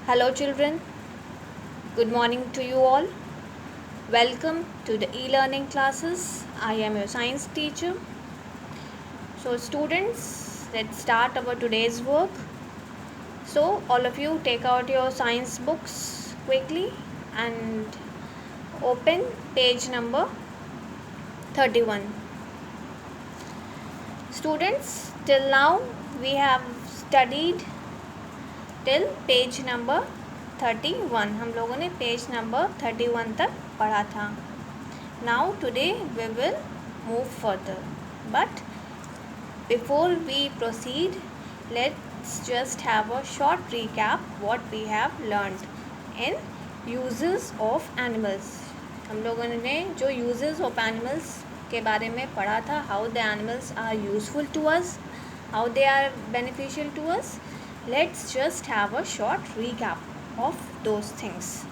Hello, children. Good morning to you all. Welcome to the e-learning classes. I am your science teacher. So, students, let's start our today's work. So, all of you take out your science books quickly and open page number 31. Students, till now we have studied till page number 31. हम लोगों ने page number 31 तक पढ़ा था. Now today we will move further, but before we proceed, let's just have a short recap what we have learned in uses of animals. हम लोगों ने जो uses of animals के बारे में पढ़ा था, how the animals are useful to us, how they are beneficial to us. Let's just have a short recap of those things.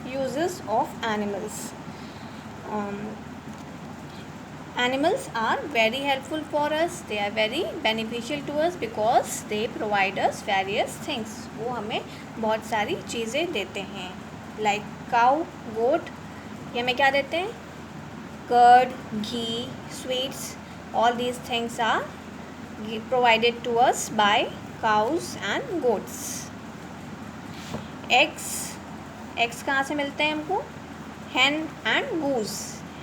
Uses of animals. Animals are very helpful for us. They are very beneficial to us because they provide us various things. वो हमें बहुत सारी चीज़ें देते हैं. Like cow, goat. ये हमें क्या देते हैं? Curd, ghee, sweets. All these things are provided to us by cows and goats. Eggs कहाँ से मिलते हैं हमको? Hen and goose.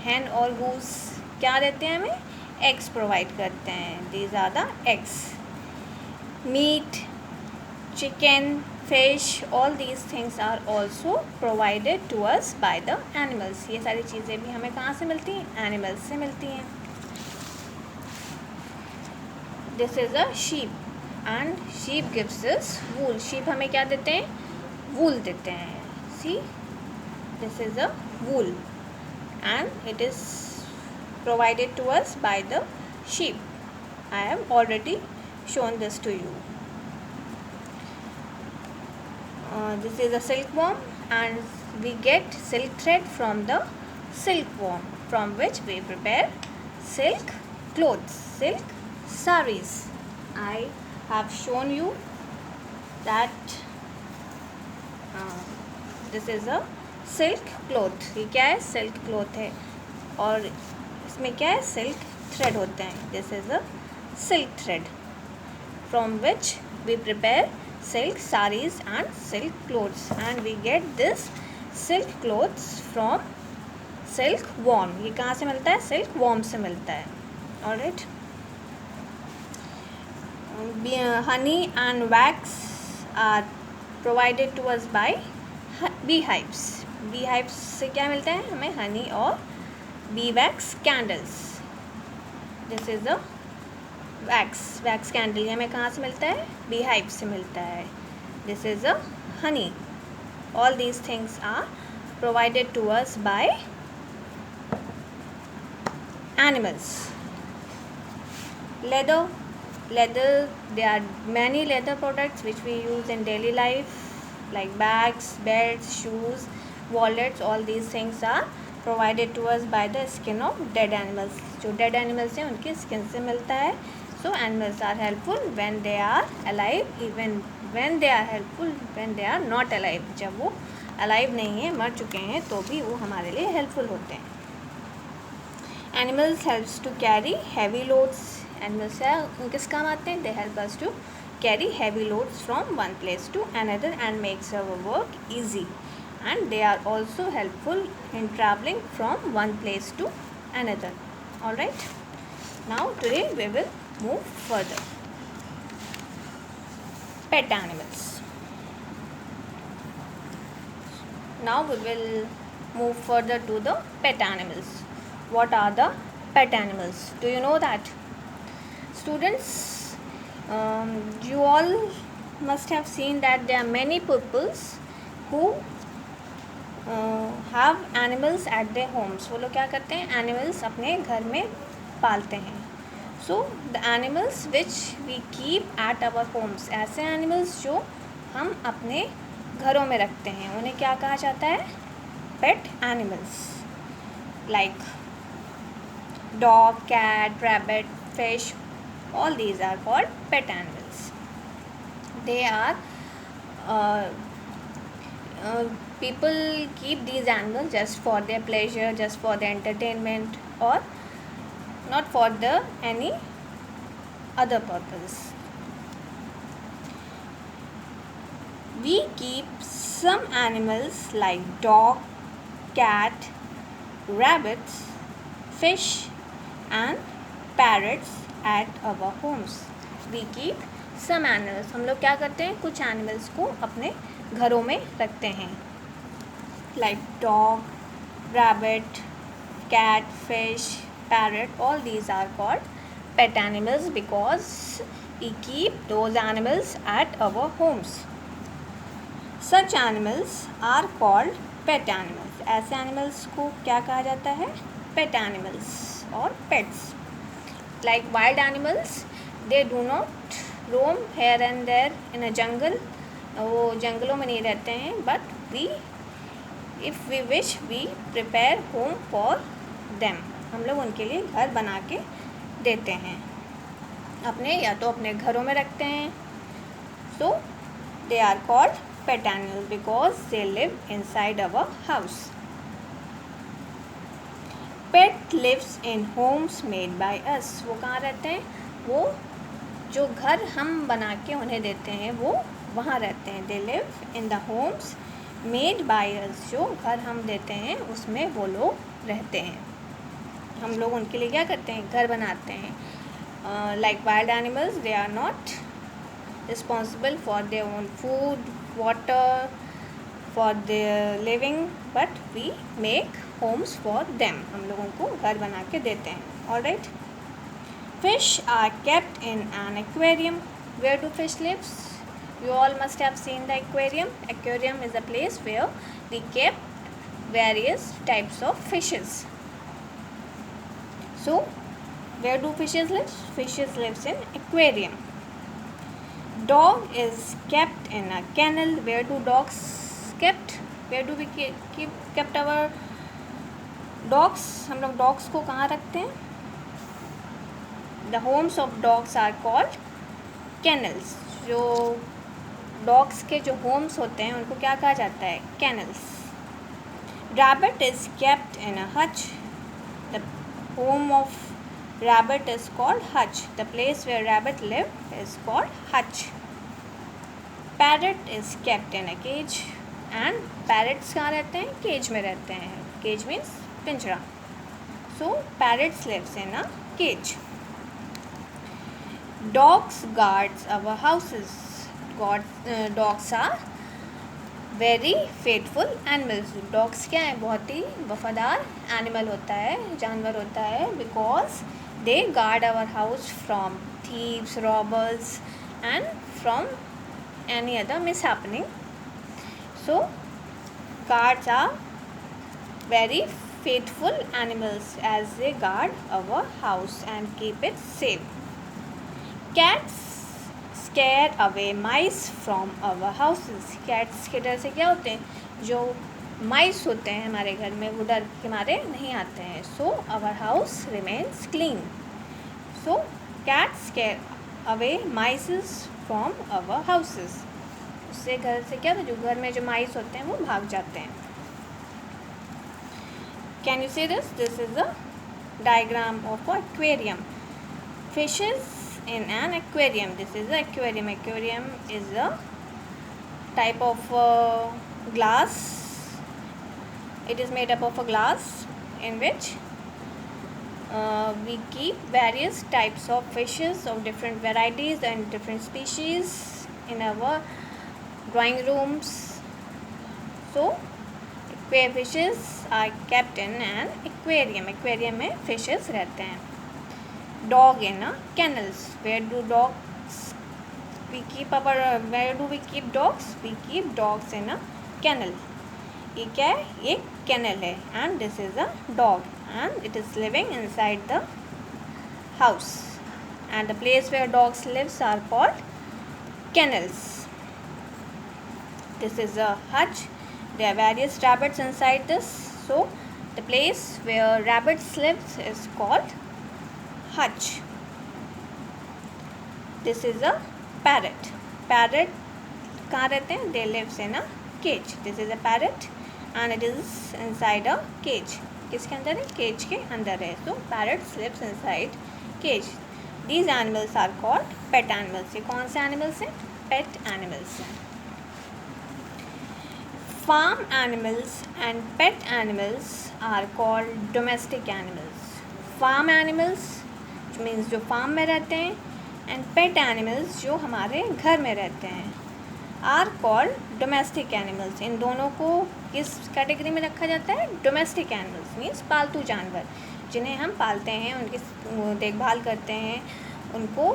Hen और goose क्या देते हैं हमें? Eggs provide करते हैं. These are the eggs. Meat, chicken, fish, all these things are also provided to us by the animals. ये सारी चीज़ें भी हमें कहाँ से मिलती हैं? Animals से मिलती हैं. This is a sheep and sheep gives us wool. Sheep हमें क्या देते हैं? Wool देते हैं. See, this is a wool and it is provided to us by the sheep. I have already shown this to you. This is a silkworm and we get silk thread from the silkworm, from which we prepare silk clothes, silk sarees. I have shown you that this is a silk cloth. ये क्या है? Silk cloth है और इसमें क्या है? Silk thread होते हैं. This is a silk thread from which we prepare silk sarees and silk clothes, and we get this silk clothes from silkworm. ये कहाँ से मिलता है? Silkworm से मिलता है. Alright. Honey and wax are provided to us by beehives. Beehives से क्या मिलता है हमें? Honey और bee wax candles. This is a wax candle. ये हमें कहाँ से मिलता है? Beehive से मिलता है. This is a honey. All these things are provided to us by animals. Leather, there are many leather products which we use in daily life, like bags, belts, shoes, wallets. All these things are provided to us by the skin of dead animals. जो dead animals हैं उनकी skin से मिलता है. So animals are helpful when they are alive, even when they are helpful when they are not alive. जब वो alive नहीं है, मर चुके हैं, तो भी वो हमारे लिए helpful होते हैं. Animals helps to carry heavy loads. Animals किस काम आते हैं? They help us to carry heavy loads from one place to another and makes our work easy. And they are also helpful in traveling from one place to another. Alright. Now today we will move further. Pet animals. Now we will move further to the pet animals. What are the pet animals? Do you know that? Students, you all must have seen that there are many peoples who have animals at their homes. वो लोग क्या करते हैं? Animals अपने घर में पालते हैं. So the animals which we keep at our homes, ऐसे animals जो हम अपने घरों में रखते हैं, उन्हें क्या कहा जाता है? Pet animals. Like dog, cat, rabbit, fish, all these are called pet animals. they are uh, people keep these animals just for their pleasure, just for their entertainment, or not for the any other purpose. We keep some animals like dog, cat, rabbits, fish and parrots at our homes. We keep some animals. हम लोग क्या करते हैं, कुछ animals को अपने घरों में रखते हैं. Like dog, rabbit, cat, fish, parrot, all these are called pet animals because we keep those animals at our homes. Such animals are called pet animals. ऐसे animals को क्या कहा जाता है, pet animals और pets. Like wild animals, they do not roam here and there in a jungle. वो जंगलों में नहीं रहते हैं, but if we wish, we prepare home for them. हम लोग उनके लिए घर बना के देते हैं, अपने या तो अपने घरों में रखते हैं. So they are called pet animals because they live inside our house. Pet lives in homes made by us. वो कहाँ रहते हैं, वो जो घर हम बना के उन्हें देते हैं वो वहाँ रहते हैं. They live in the homes made by us. जो घर हम देते हैं उसमें वो लोग रहते हैं. हम लोग उनके लिए क्या करते हैं, घर बनाते हैं. Like wild animals, they are not responsible for their own food, water, for their living, but we make homes for them. हम लोग उनको घर बना के देते हैं. Alright. Fish are kept in an aquarium. Where do fish live? You all must have seen the aquarium. Aquarium is a place where we kept various types of fishes. So, where do fishes live? Fishes lives in aquarium. Dog is kept in a kennel. Where do dogs kept? Where do we kept our dogs? हम लोग dogs को कहाँ रखते हैं? The homes of dogs are called kennels. जो dogs के जो homes होते हैं उनको क्या कहा जाता है, kennels. Rabbit is kept in a hutch. The home of rabbit is called hutch. The place where rabbit live is called hutch. Parrot is kept in a cage. And parrots कहाँ रहते हैं, cage में रहते हैं. Cage means पिंजरा. So parrots lives in a cage. Dogs guards our houses. Dogs are very faithful animals. Dogs क्या है, बहुत ही वफादार एनिमल होता है, जानवर होता है. Because they guard our house from thieves, robbers and from any other mishappening. So guards are very faithful animals as they guard our house and keep it safe. Cats scare away mice from our houses. Cats के डर से क्या होते हैं, जो mice होते हैं हमारे घर में वो डर के मारे नहीं आते हैं. So our house remains clean. So cats scare away mice from our houses. उससे घर से क्या, जो घर में जो mice होते हैं वो भाग जाते हैं. Can you see this? This is a diagram of an aquarium. Fishes in an aquarium. This is an aquarium. Aquarium is a type of glass. It is made up of a glass in which we keep various types of fishes of different varieties and different species in our drawing rooms. So fishes are kept in an aquarium. Aquarium में fishes रहते हैं. Dog in a kennels. Where do we keep dogs? We keep dogs in a kennel. ये क्या है, ये kennel है. And this is a dog and it is living inside the house. And the place where dogs lives are called kennels. This is a hutch. There are various rabbits inside this. So the place where rabbits lives is called hutch. This is a parrot. Parrot कहाँ रहते हैं? They lives in a cage. This is a parrot and it is inside a cage. किसके अंदर है? Cage के अंदर है. So parrots lives inside cage. These animals are called pet animals. ये कौन से एनिमल्स हैं? पेट एनिमल्स हैं. Farm animals and pet animals are called domestic animals. Farm animals means जो फार्म में रहते हैं, and pet animals जो हमारे घर में रहते हैं, are called domestic animals. इन दोनों को किस कैटेगरी में रखा जाता है? Domestic animals means पालतू जानवर, जिन्हें हम पालते हैं, उनकी देखभाल करते हैं, उनको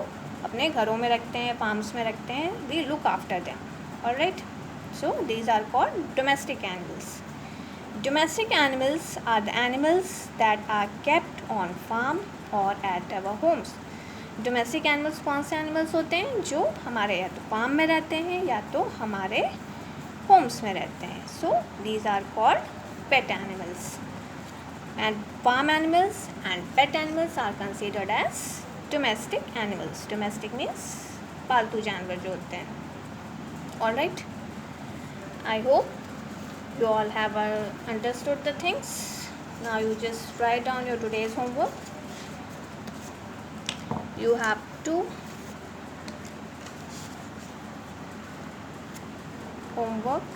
अपने घरों में रखते हैं, फार्म्स में रखते हैं. We look after them. Alright. So these are called domestic animals. Domestic animals are the animals that are kept on farm or at our homes. Domestic animals कौन से animals होते हैं? जो हमारे या तो फार्म में रहते हैं या तो हमारे homes में रहते हैं. So these are called pet animals. And farm animals and pet animals are considered as domestic animals. Domestic means पालतू जानवर जो होते हैं. All right. I hope you all have understood the things. Now you just write down your today's homework. You have to homework.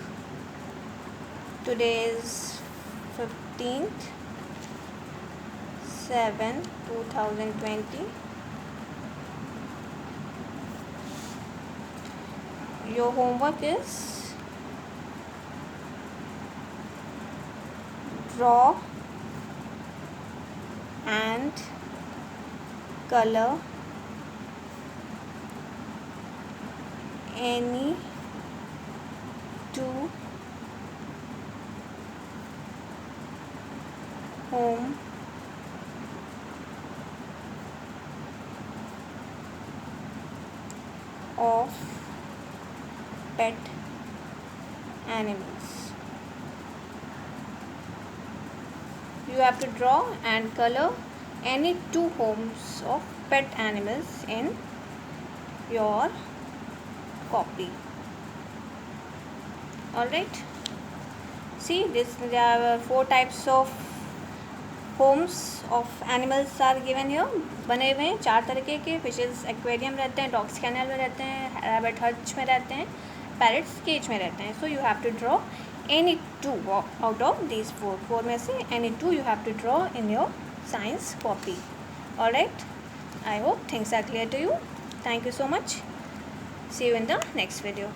Today is 15th 7 2020. Your homework is draw and color any two home of pet animals. You have to draw and color any two homes of pet animals in your copy. Alright. See, there are 4 types of homes of animals are given here. बने हुए हैं 4 तरीके के. Fishes aquarium रहते हैं, dogs canal में रहते हैं, रैबिट हच में रहते हैं, पैरट्स केज में रहते हैं. So you have to draw any two out of these 4 में से any two you have to draw in your science copy. Alright. I hope things are clear to you. Thank you so much. See you in the next video.